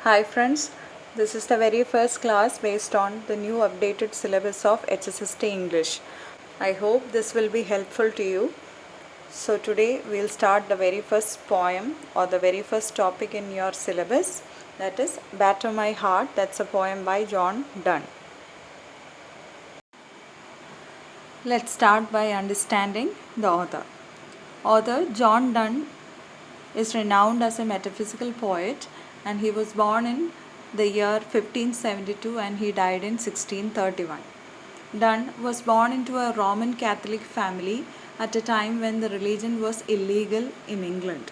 Hi friends, this is the very first class based on the new updated syllabus of HSST English. I hope this will be helpful to you. So today we'll start the very first poem or the very first topic in your syllabus, that is Batter My Heart. That's a poem by Donne. Let's start by understanding the author. Author John Donne is renowned as a metaphysical poet, and he was born in the year 1572 and he died in 1631. Donne was born into a Roman Catholic family at a time when the religion was illegal in England,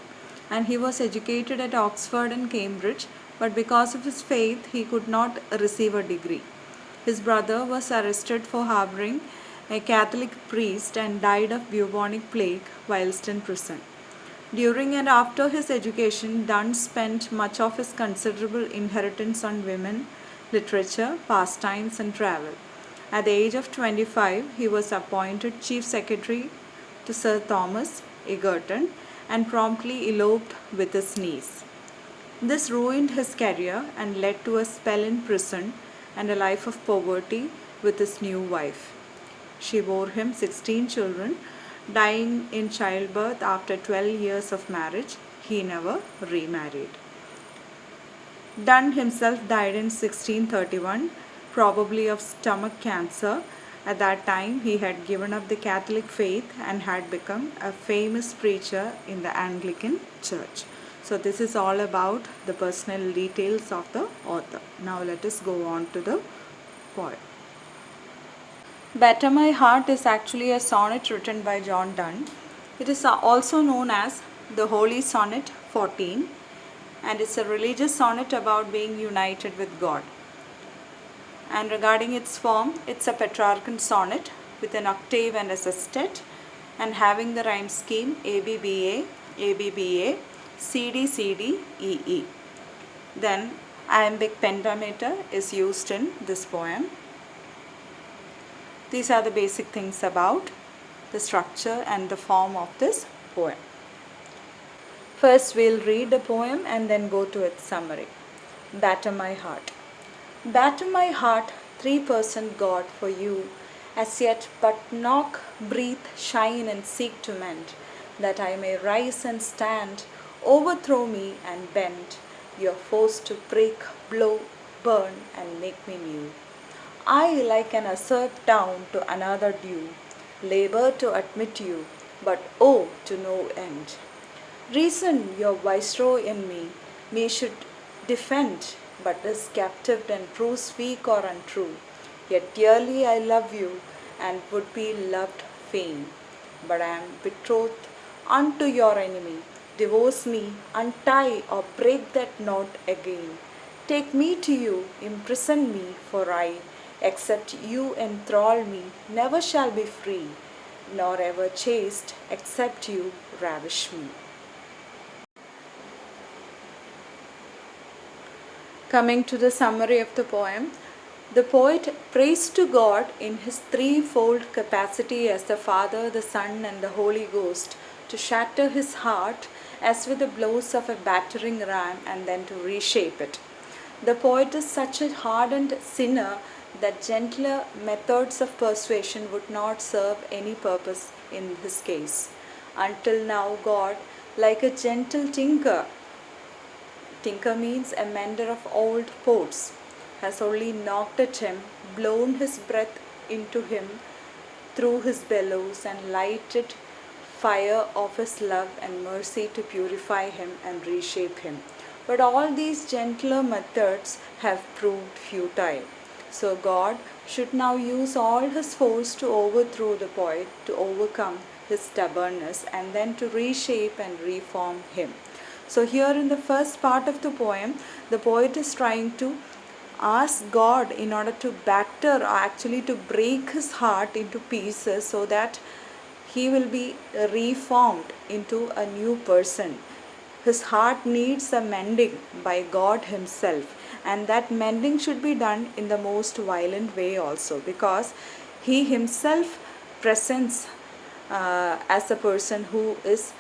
and he was educated at Oxford and Cambridge, but because of his faith he could not receive a degree. His brother was arrested for harboring a Catholic priest and died of bubonic plague whilst in prison. During and after his education, Donne spent much of his considerable inheritance on women, literature, pastimes, and travel. At the age of 25, he was appointed Chief Secretary to Sir Thomas Egerton and promptly eloped with his niece. This ruined his career and led to a spell in prison and a life of poverty with his new wife. She bore him 16 children, dying in childbirth after 12 years of marriage. He never remarried. Donne himself died in 1631, probably of stomach cancer. At that time, he had given up the Catholic faith and had become a famous preacher in the Anglican Church. So, this is all about the personal details of the author. Now, let us go on to the poem. Batter My Heart is actually a sonnet written by John Donne. It is also known as the Holy Sonnet XIV, and it's a religious sonnet about being united with God. And regarding its form, it's a Petrarchan sonnet with an octave and a sestet, and having the rhyme scheme ABBA, ABBA, CD, CD, EE. Then iambic pentameter is used in this poem. These are the basic things about the structure and the form of this poem. First, we'll read the poem and then go to its summary. Batter my heart. Batter my heart, 3% God for you, as yet but knock, breathe, shine, and seek to mend, that I may rise and stand, overthrow me and bend, you're forced to break, blow, burn, and make me new. I, like an usurped town to another due, labor to admit you, but oh, to no end. Reason, your viceroy in me should defend, but is captive and proves weak or untrue. Yet dearly I love you, and would be loved fain. But I am betrothed unto your enemy. Divorce me, untie or break that knot again. Take me to you, imprison me, for I, except you enthrall me, never shall be free, nor ever chaste, except you ravish me. Coming to the summary of the poem, the poet prays to God in his threefold capacity as the Father, the Son, and the Holy Ghost to shatter his heart as with the blows of a battering ram and then to reshape it. The poet is such a hardened sinner that gentler methods of persuasion would not serve any purpose in his case. Until now, God, like a gentle tinker means a mender of old pots, has only knocked at him, blown his breath into him through his bellows, and lighted fire of his love and mercy to purify him and reshape him. But all these gentler methods have proved futile. So God should now use all his force to overthrow the poet, to overcome his stubbornness, and then to reshape and reform him. So here in the first part of the poem, the poet is trying to ask God in order to batter or actually to break his heart into pieces so that he will be reformed into a new person. His heart needs a mending by God himself, and that mending should be done in the most violent way also, because he himself presents as a person who is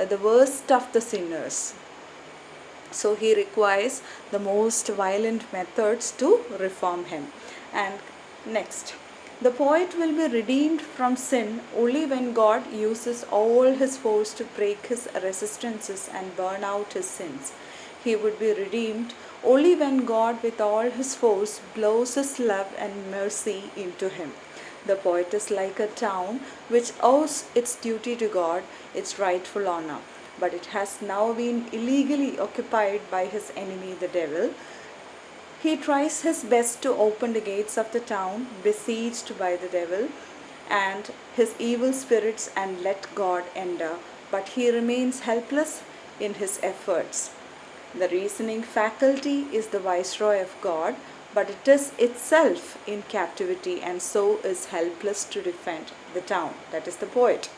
the worst of the sinners. So he requires the most violent methods to reform him. And next, the poet will be redeemed from sin only when God uses all his force to break his resistances and burn out his sins. He would be redeemed only when God, with all his force, blows his love and mercy into him. The poet is like a town which owes its duty to God, its rightful honor, but it has now been illegally occupied by his enemy, the devil. He tries his best to open the gates of the town besieged by the devil and his evil spirits and let God enter, but he remains helpless in his efforts. The reasoning faculty is the viceroy of God, but it is itself in captivity and so is helpless to defend the town. That is the poet.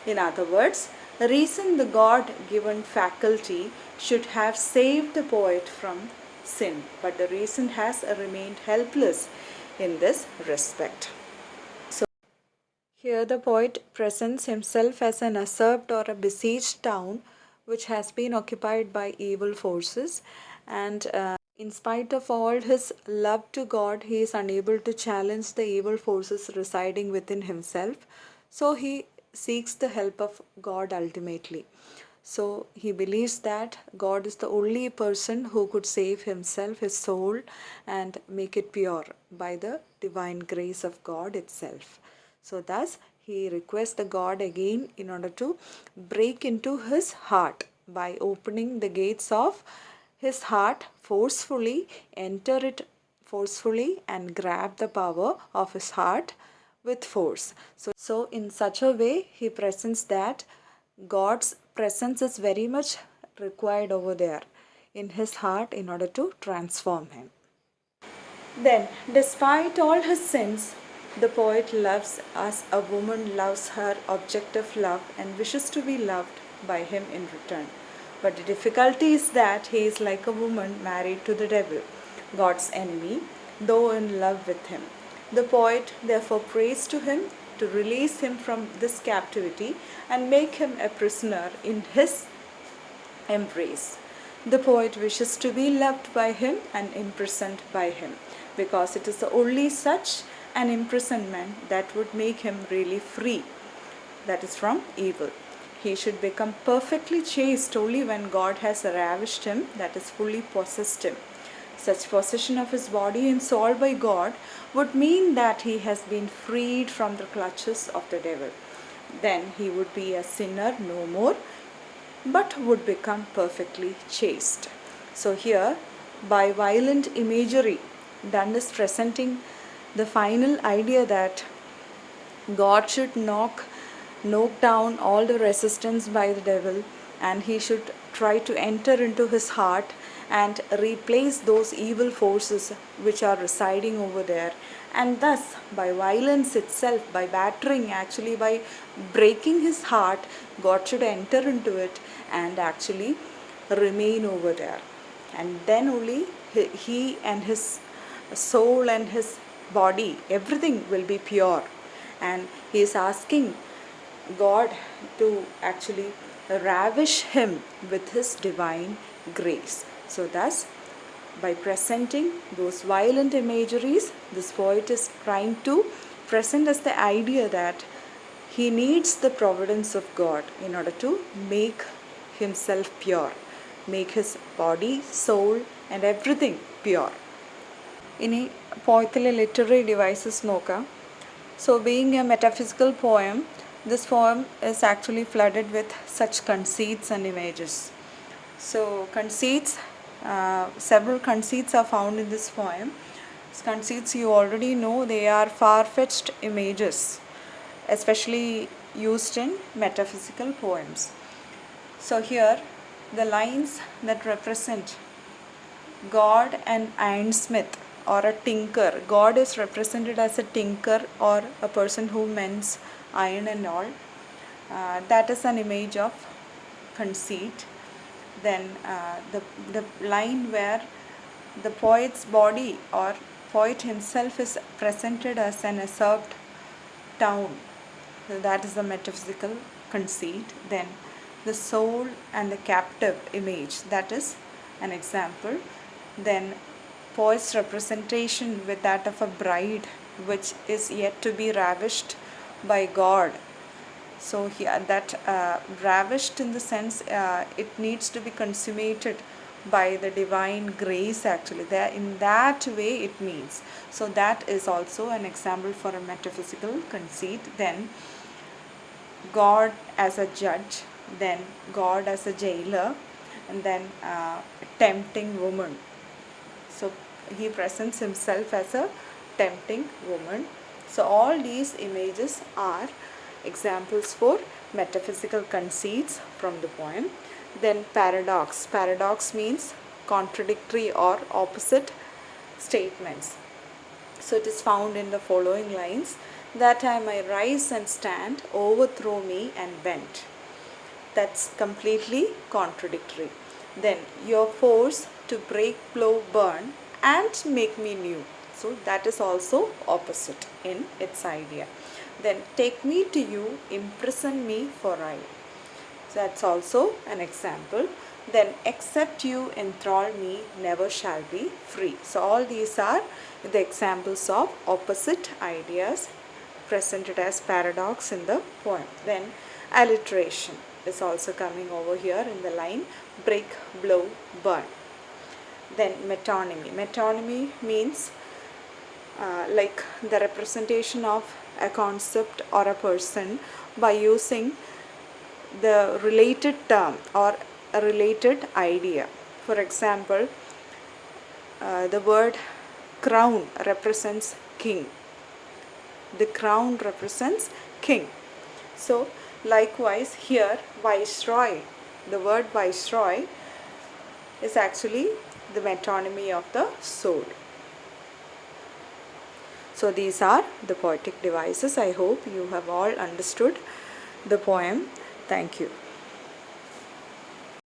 In other words, reason, the God given faculty, should have saved the poet from sin, but the reason has remained helpless in this respect. So, here the poet presents himself as an usurped or a besieged town which has been occupied by evil forces, and in spite of all his love to God, he is unable to challenge the evil forces residing within himself. So he seeks the help of God ultimately. So he believes that God is the only person who could save himself, his soul, and make it pure by the divine grace of God itself. So thus he requests the God again in order to break into his heart by opening the gates of his heart forcefully, enter it forcefully, and grab the power of his heart with force. So in such a way, he presents that God's presence is very much required over there in his heart in order to transform him. Then, despite all his sins, the poet loves as a woman loves her object of love and wishes to be loved by him in return. But the difficulty is that he is like a woman married to the devil, God's enemy, though in love with him. The poet therefore prays to him to release him from this captivity and make him a prisoner in his embrace. The poet wishes to be loved by him and imprisoned by him, because it is only such an imprisonment that would make him really free, that is from evil. He should become perfectly chaste only when God has ravished him, that is fully possessed him. Such possession of his body and soul by God would mean that he has been freed from the clutches of the devil. Then he would be a sinner no more, but would become perfectly chaste. So here, by violent imagery, Donne is presenting the final idea that God should knock down all the resistance by the devil, and he should try to enter into his heart and replace those evil forces which are residing over there. And thus, by violence itself, by battering, actually by breaking his heart, God should enter into it and actually remain over there. And then only he and his soul and his body, everything will be pure. And he is asking God to actually ravish him with his divine grace. So thus, by presenting those violent imageries, this poet is trying to present us the idea that he needs the providence of God in order to make himself pure, make his body, soul, and everything pure. ഇനി പോയത്തിലെ literary devices നോക്കാം. So being a metaphysical poem, this poem is actually flooded with such conceits and images. So conceits, several conceits are found in this poem. Conceits, you already know, they are far-fetched images, especially used in metaphysical poems. So here, the lines that represent God and ironsmith or a tinker. God is represented as a tinker or a person who mends iron and all. That is an image of conceit. Then the line where the poet's body or poet himself is presented as an usurped town. So that is the metaphysical conceit. Then the soul and the captive image, that is an example. Then poet's representation with that of a bride which is yet to be ravished by God. So here that ravished in the sense it needs to be consummated by the divine grace, actually there in that way it means. So that is also an example for a metaphysical conceit. Then God as a judge, then God as a jailer, and then tempting woman. So he presents himself as a tempting woman. So all these images are examples for metaphysical conceits from the poem. Then paradox. Paradox means contradictory or opposite statements. So it is found in the following lines: that I may rise and stand, overthrow me and bend. That's completely contradictory. Then your force to break, blow, burn and make me new. So that is also opposite in its idea. Then take me to you, imprison me for I. So that's also an example. Then except you enthrall me, never shall be free. So all these are the examples of opposite ideas presented as paradox in the poem. Then alliteration is also coming over here in the line break, blow, burn. Then metonymy. Metonymy means like the representation of a concept or a person by using the related term or a related idea. For example, the word crown represents king. The crown represents king. So likewise here viceroy, the word viceroy is actually the metonymy of the sword. So these are the poetic devices. I hope you have all understood the poem. Thank you.